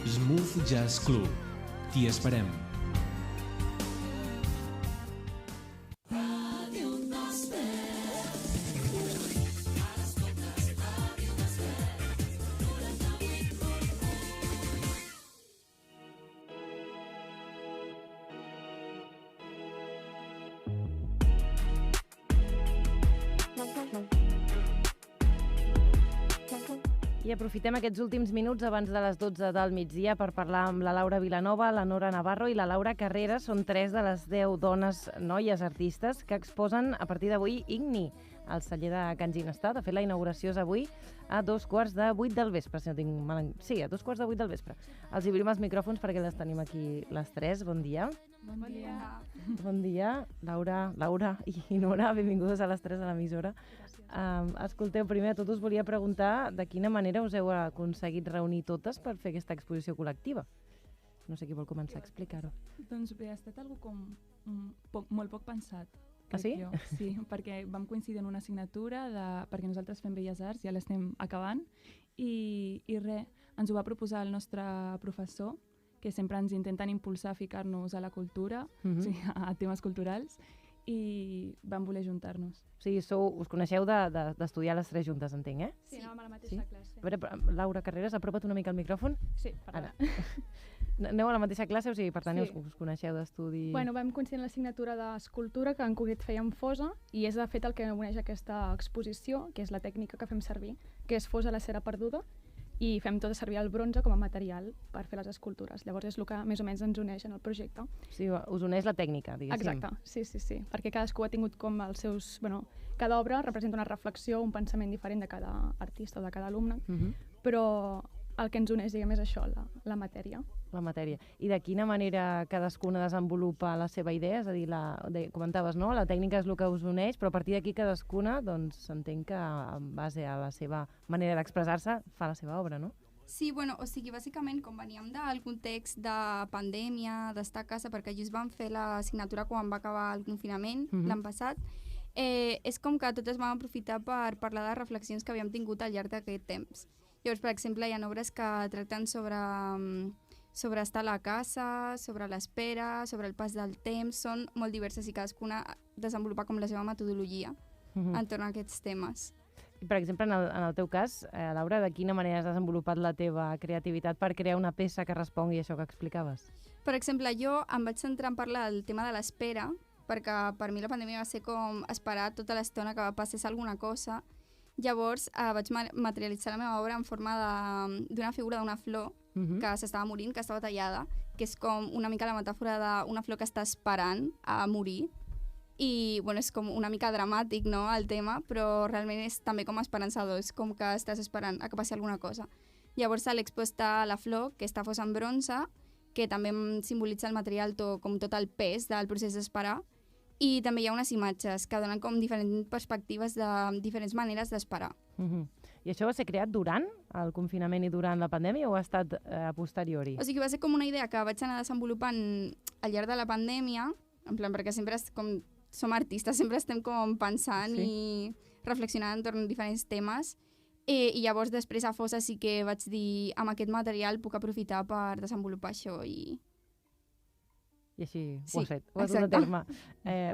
Smooth Jazz Club. T'hi esperem. I aprofitem aquests últims minuts abans de les 12 del migdia per parlar amb la Laura Vilanova, la Nora Navarro i la Laura Carreras. Són 3 de les 10 dones, noies artistes que exposen a partir d'avui Igni, al celler de Can Ginestar. De fet, la inauguració és avui a 7:45 del vespre, si no tinc mal... Sí, a 7:45 del vespre. Els obrim els micròfons perquè les tenim aquí les 3. Bon dia. Bon dia. Bon dia, Laura i Nora, benvingudes a les 3 de l'emissora. Escolteu, primer de tot us volia preguntar de quina manera us heu aconseguit reunir totes per fer aquesta exposició col·lectiva. No sé qui vol començar a explicar-ho. Doncs bé, ha estat algo com molt poc pensat. Ah, sí? Jo. Sí, perquè vam coincidir en una assignatura perquè nosaltres fem Belles Arts, ja l'estem acabant, i res, ens ho va proposar el nostre professor, que sempre ens intenten impulsar a ficar-nos a la cultura, o sigui, a temes culturals, i vam voler juntar-nos. O sigui, us coneixeu d'estudiar les 3 juntes, entenc, eh? Sí, anàvem a la mateixa classe. A veure, Laura Carreras, apropa't una mica al micròfon. Sí, perdó. Aneu a la mateixa classe, o sigui, per tant, Sí. us coneixeu d'estudi... Bueno, vam coincidir en l'assignatura d'escultura, que en concret fèiem fosa, i és de fet el que uneix aquesta exposició, que és la tècnica que fem servir, que és fosa a la cera perduda, i fem tot servir el bronze com a material per fer les escultures. Llavors és el que més o menys ens uneix en el projecte. Sí, us uneix la tècnica, diguéssim. Exacte, sí. Perquè cadascú ha tingut com els seus... Bueno, cada obra representa una reflexió, un pensament diferent de cada artista o de cada alumne, però el que ens uneix, diguem, és això, la matèria. La matèria. I de quina manera cadascuna desenvolupa la seva idea? És a dir, comentaves, no? La tècnica és el que us uneix, però a partir d'aquí cadascuna, doncs, s'entén que en base a la seva manera d'expressar-se fa la seva obra, no? Sí, bueno, o sigui, bàsicament, com veníem del context de pandèmia, d'estar a casa, perquè just vam fer l'assignatura quan va acabar el confinament l'any passat, és com que totes vam aprofitar per parlar de reflexions que havíem tingut al llarg d'aquest temps. Llavors, per exemple, hi ha obres que tracten sobre estar a la casa, sobre l'espera, sobre el pas del temps, són molt diverses i cadascuna desenvolupa com la seva metodologia entorn a aquests temes. I, per exemple, en el teu cas, Laura, de quina manera has desenvolupat la teva creativitat per crear una peça que respongui a això que explicaves? Per exemple, jo em vaig centrar en parlar del tema de l'espera, perquè per mi la pandèmia va ser com esperar tota l'estona que passés alguna cosa. Llavors vaig materialitzar la meva obra en forma d'una figura d'una flor que s'estava morint, que estava tallada, que és com una mica la metàfora d'una flor que està esperant a morir. I bueno, és com una mica dramàtic, no?, el tema, però realment és també com esperançador, és com que estàs esperant a que passi alguna cosa. Llavors a l'expo està la flor, que està fosa en bronze, que també simbolitza el material, com tot el pes del procés d'esperar, i també hi ha unes imatges que donen com diferents perspectives de diferents maneres d'esperar. I això va ser creat durant el confinament i durant la pandèmia o ha estat a posteriori? O sigui, va ser com una idea que vaig anar desenvolupant al llarg de la pandèmia, en plan, perquè sempre som artistes, sempre estem com pensant i reflexionant entorn a diferents temes, i llavors després a Fossa sí que vaig dir, amb aquest material puc aprofitar per desenvolupar això i així ho has fet, ho has dut a terme.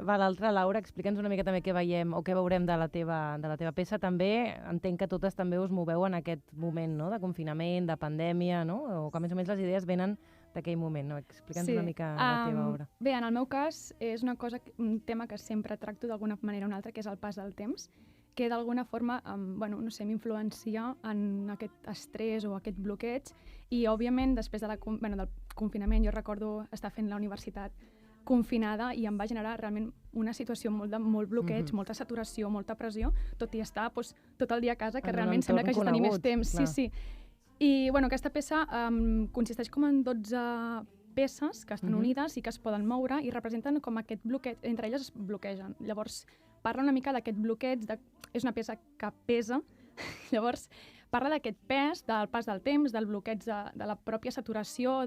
L'altra, Laura, explica'ns una mica també què veiem o què veurem de la teva peça. També entenc que totes també us moveu en aquest moment, no?, de confinament, de pandèmia, no?, o que més o menys les idees venen d'aquell moment, no? Explica'ns una mica la teva obra. Bé, en el meu cas és un tema que sempre tracto d'alguna manera o una altra, que és el pas del temps, que d'alguna forma, no sé, m'influencia en aquest estrès o aquest bloqueig, i òbviament després del confinament jo recordo estar fent la universitat confinada i em va generar realment una situació de molt bloqueig, molta saturació, molta pressió, tot i estar tot el dia a casa, que realment sembla que hagi tenir més temps. Sí. I aquesta peça consisteix com en 12 peces que estan unides i que es poden moure i representen com aquest bloqueig, entre elles es bloquegen. Llavors parla una mica d'aquest bloqueig, és una peça que pesa, llavors parla d'aquest pes, del pas del temps, del bloqueig de la pròpia saturació,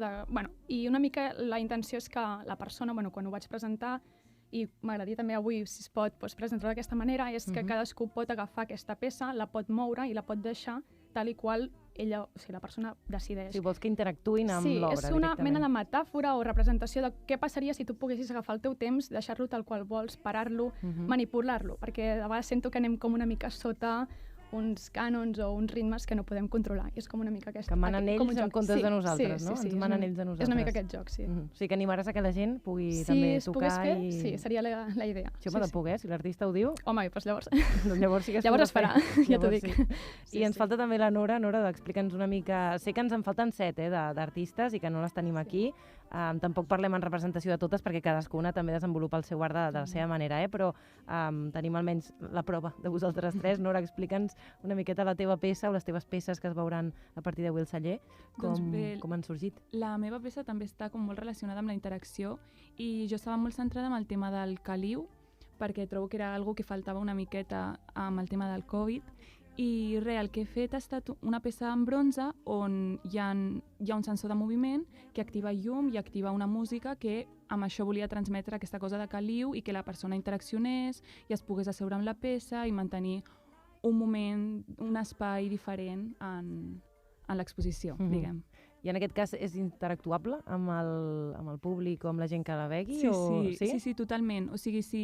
i una mica la intenció és que la persona, quan ho vaig presentar, i m'agradaria també avui, si es pot, presentar d'aquesta manera, és que cadascú pot agafar aquesta peça, la pot moure i la pot deixar tal i qual ella, o sigui, la persona decideix. Si vols que interactuïn amb l'obra Sí, és una directament. mena de metàfora o representació de què passaria si tu poguessis agafar el teu temps, deixar-lo tal qual vols, parar-lo, manipular-lo, perquè de vegades sento que anem com una mica sota uns cànons o uns ritmes que no podem controlar. I és com una mica aquest... Que manen ells en comptes de nosaltres, sí, no? Sí, Ens manen ells a nosaltres. És una mica aquest joc, sí. O sigui que animaràs a que la gent pugui Si també es tocar pogués fer, i... sí, seria la idea. Sí, home, de poder, si l'artista ho diu, Home, doncs llavors... doncs llavors sí que es Llavors podrà es farà, fer. ja t'ho Llavors dic. sí. I ens falta també la Nora. Nora, explica'ns una mica... Sé que ens en falten 7 d'artistes i que no les tenim aquí. Tampoc parlem en representació de totes perquè cadascuna també desenvolupa el seu art de la seva manera, però tenim almenys la prova de vosaltres 3. Nora, explica'ns una miqueta la teva peça o les teves peces que es veuran a partir d'avui al celler. Com han sorgit? La meva peça també està com molt relacionada amb la interacció i jo estava molt centrada en el tema del caliu perquè trobo que era algo que faltava una miqueta amb el tema del Covid i el que he fet ha estat una peça en bronze on hi ha un sensor de moviment que activa llum i activa una música que amb això volia transmetre aquesta cosa de caliu i que la persona interaccionés i es pogués asseure amb la peça i mantenir un moment, un espai diferent en l'exposició, diguem. I en aquest cas és interactuable amb el públic o amb la gent que la vegui? Sí, totalment. O sigui, si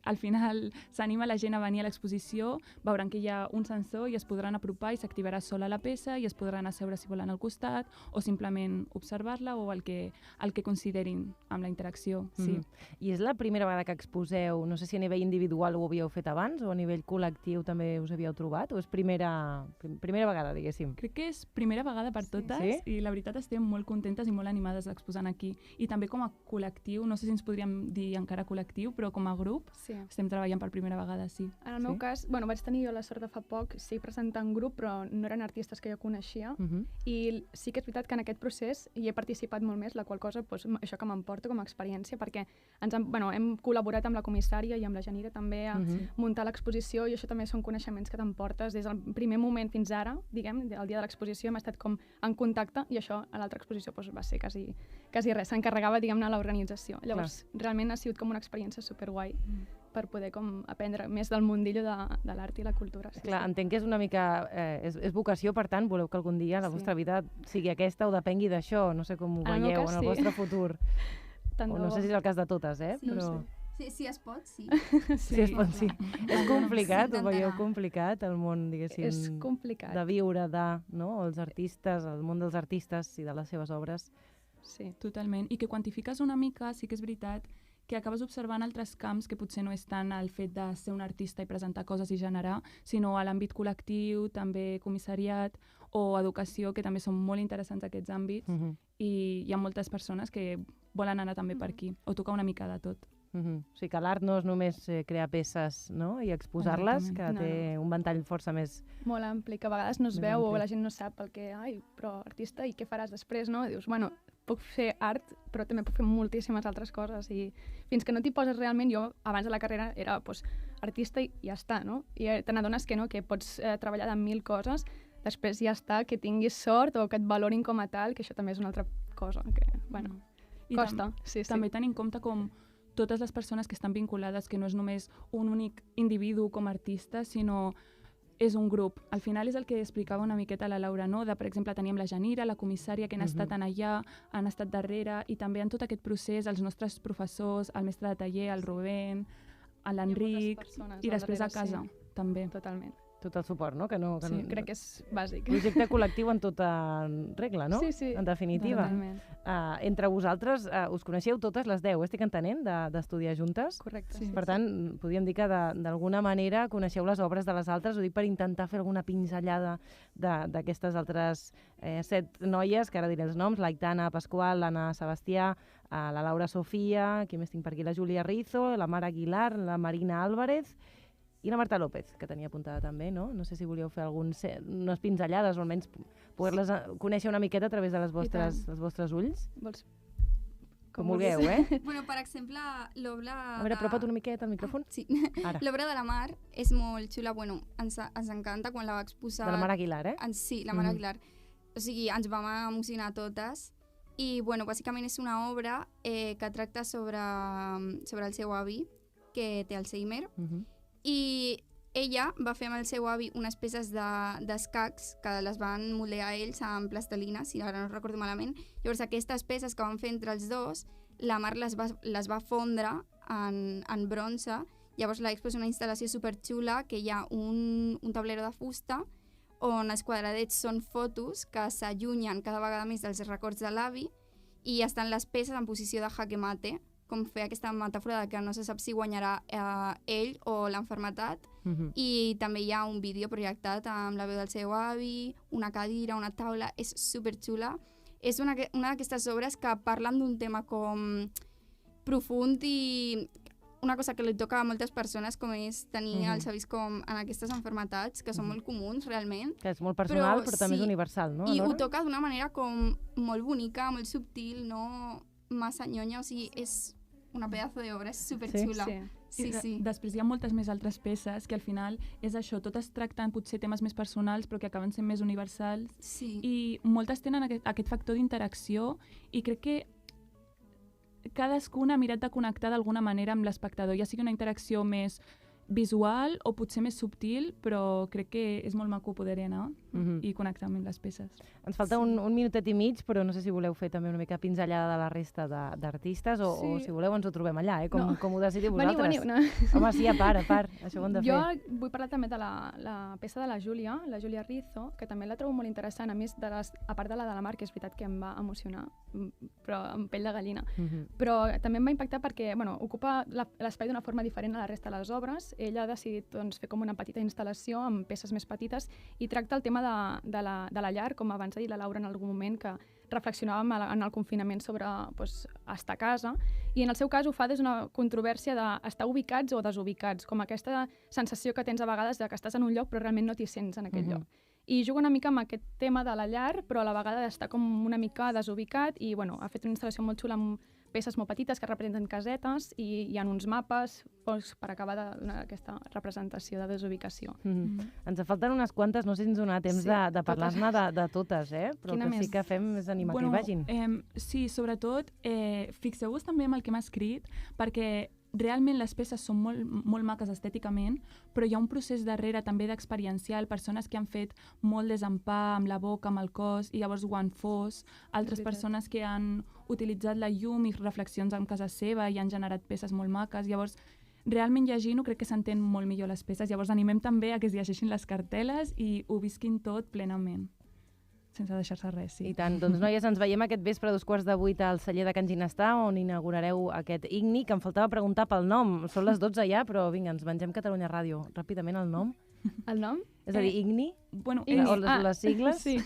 al final s'anima la gent a venir a l'exposició, veuran que hi ha un sensor i es podran apropar i s'activarà sola la peça i es podran asseure si volen al costat o simplement observar-la o el que considerin amb la interacció. Sí. I és la primera vegada que exposeu, no sé si a nivell individual ho havíeu fet abans o a nivell col·lectiu també us havíeu trobat o és primera vegada, diguéssim? Crec que és primera vegada per totes i la veritat estem molt contentes i molt animades exposant aquí. I també com a col·lectiu, no sé si ens podríem dir encara col·lectiu, però com a grup estem treballant per primera vegada, sí. En el meu cas, vaig tenir jo la sort de fa poc presentar en grup, però no eren artistes que jo coneixia i sí que és veritat que en aquest procés hi he participat molt més, la qual cosa, això que m'emporto com a experiència, perquè hem col·laborat amb la comissària i amb la Janira també a muntar l'exposició i això també són coneixements que t'emportes des del primer moment fins ara, diguem, el dia de l'exposició hem estat com en contacte i això a l'altra exposició va ser quasi res, s'encarregava, diguem-ne, l'organització. Llavors, realment ha sigut com una experiència superguai per poder com aprendre més del mundillo de l'art i la cultura. Clar, entenc que és una mica... és vocació, per tant, voleu que algun dia la vostra vida sigui aquesta o depengui d'això, no sé com ho veieu en el vostre futur. O no sé si és el cas de totes, però... Sí, es pot, sí. Sí, es pot, sí. És complicat, ho veieu complicat, el món, diguéssim, és complicat. De viure els artistes, el món dels artistes i de les seves obres. Sí, totalment. I que quantifiques una mica, sí que és veritat, que acabes observant altres camps que potser no és tant el fet de ser un artista i presentar coses i generar, sinó a l'àmbit col·lectiu, també comissariat o educació, que també són molt interessants aquests àmbits, i hi ha moltes persones que volen anar també per aquí, o tocar una mica de tot. O sigui que l'art no és només crear peces i exposar-les, que té un ventall força més... Molt ampli, que a vegades no es veu o la gent no sap el que... però artista, i què faràs després, no? I dius, puc fer art, però també puc fer moltíssimes altres coses i fins que no t'hi poses realment, jo abans de la carrera era artista i ja està, no? I te n'adones que pots treballar de 1000 coses, després ja està, que tinguis sort o que et valorin com a tal, que això també és una altra cosa que, costa. També tenir en compte com totes les persones que estan vinculades, que no és només un únic individu com a artista, sinó és un grup. Al final és el que explicava una miqueta la Laura, no? Per exemple, teníem la Janira, la comissària, que han estat allà, han estat darrere, i també en tot aquest procés els nostres professors, el mestre de taller, el Rubén, l'Enric, i després a casa, també. Totalment. Tot el suport, no? Sí, crec que és bàsic. Projecte col·lectiu en tota regla, no? Sí. En definitiva. Totalment. Entre vosaltres us coneixeu totes les 10, estic entenent, d'estudiar juntes? Correcte. Per tant, podríem dir que d'alguna manera coneixeu les obres de les altres, ho dic per intentar fer alguna pinzellada d'aquestes altres 7 noies, que ara diré els noms, l'Aitana Pasqual, l'Anna Sebastià, la Laura Sofia, qui més tinc per aquí, la Júlia Rizo, la Mara Aguilar, la Marina Álvarez i la Marta López, que tenia apuntada també, no? No sé si volíeu fer unes pinzellades o almenys poder-les conèixer una miqueta a través dels vostres ulls. Vols? Com vulgueu, Bueno, per exemple, l'obra... A veure, apropa't una miqueta al micròfon. Sí. L'obra de la Mar és molt xula. Bueno, ens encanta quan la va exposar... De la Mara Aguilar, Sí, la Mara Aguilar. O sigui, ens vam emocionar totes. I, bueno, bàsicament és una obra que tracta sobre el seu avi, que té Alzheimer. I ella va fer amb el seu avi unes peces d'escacs que les van moldar ells amb plastelina, si ara no recordo malament. Llavors aquestes peces que van fer entre els dos, la Mar les va fondre en bronze. Llavors l'expo és una instal·lació superxula que hi ha un tablero de fusta on els quadradets són fotos que s'allunyen cada vegada més dels records de l'avi i estan les peces en posició de jaque mate, com fer aquesta metàfora de que no se sap si guanyarà ell o l'enfermetat. I també hi ha un vídeo projectat amb la veu del seu avi, una cadira, una taula, és superxula. És una d'aquestes obres que parlen d'un tema com profund i una cosa que li toca a moltes persones, com és tenir els avis com en aquestes enfermetats, que són molt comuns realment. Que és molt personal, però també és universal, no? I ho toca d'una manera com molt bonica, molt subtil, no massa nyonya, o sigui, és una pedazo d'obra, és superxula. Sí. Després hi ha moltes més altres peces que al final és això, totes tracten potser temes més personals però que acaben sent més universals i moltes tenen aquest factor d'interacció i crec que cadascuna ha mirat de connectar d'alguna manera amb l'espectador, ja sigui una interacció més visual o potser més subtil, però crec que és molt maco poder anar i connectar amb les peces. Ens falta un minutet i mig, però no sé si voleu fer també una mica pinzellada de la resta d'artistes o si voleu ens ho trobem allà, com ho decidiu vosaltres. Veniu, no? Home, sí, a part, això ho hem de fer. Jo vull parlar també de la peça de la Júlia Rizzo, que també la trobo molt interessant, a més, a part de la Mar, que és veritat que em va emocionar, però amb pell de gallina. Però també em va impactar perquè ocupa l'espai d'una forma diferent a la resta de les obres. Ella ha decidit fer com una petita instal·lació amb peces més petites i tracta el tema de la llar, com abans ha dit la Laura en algun moment, que reflexionàvem en el confinament sobre estar a casa, i en el seu cas ho fa des d'una controvèrsia d'estar ubicats o desubicats, com aquesta sensació que tens a vegades de que estàs en un lloc però realment no t'hi sents en aquell lloc. I juga una mica amb aquest tema de la llar, però a la vegada d'estar com una mica desubicat, i ha fet una instal·lació molt xula amb peces molt petites que representen casetes i hi ha uns mapes per acabar de donar aquesta representació de desubicació. Ens falten unes quantes, no sé si ens donarà temps de parlar-ne de totes, però el que sí que fem és animar que hi vagin. Sí, sobretot, fixeu-vos també amb el que m'ha escrit, perquè realment les peces són molt maques estèticament, però hi ha un procés darrere també d'experiencial, persones que han fet molt desempar amb la boca, amb el cos, i llavors ho han fos, altres persones que han utilitzat la llum i reflexions en casa seva i han generat peces molt maques. Llavors, realment llegint-ho crec que s'entén molt millor les peces. Llavors animem també a que es llegeixin les cartel·les i ho visquin tot plenament, sense deixar-se res, sí. I tant. Doncs, noies, ens veiem aquest vespre a 7:15 al celler de Can Ginestà, on inaugurareu aquest IGNI, que em faltava preguntar pel nom. Són les 12 ja, però vinga, ens mengem Catalunya Ràdio. Ràpidament el nom. El nom? És a dir, IGNI? Bueno, o les sigles? Sí.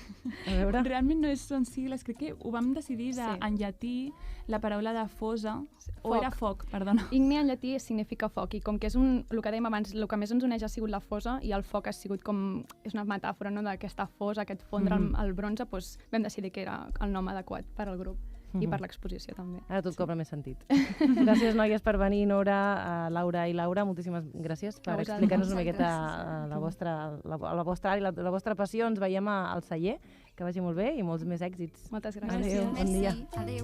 A veure. Realment no són sigles, crec que ho vam decidir en llatí, la paraula de fosa, o era foc, perdona. Igni en llatí significa foc, i com que és el que dèiem abans, el que més ens uneix ha sigut la fosa, i el foc ha sigut com, és una metàfora, no?, d'aquesta fosa, aquest fondre el bronze, doncs vam decidir que era el nom adequat per al grup. I per l'exposició també. Ara tot cobra més sentit. Gràcies, noies, per venir, Nora, Laura i Laura. Moltíssimes gràcies per explicar-nos una miqueta la vostra passió. Ens veiem al celler. Que vagi molt bé i molts més èxits. Moltes gràcies. Adéu, bon dia. Adéu.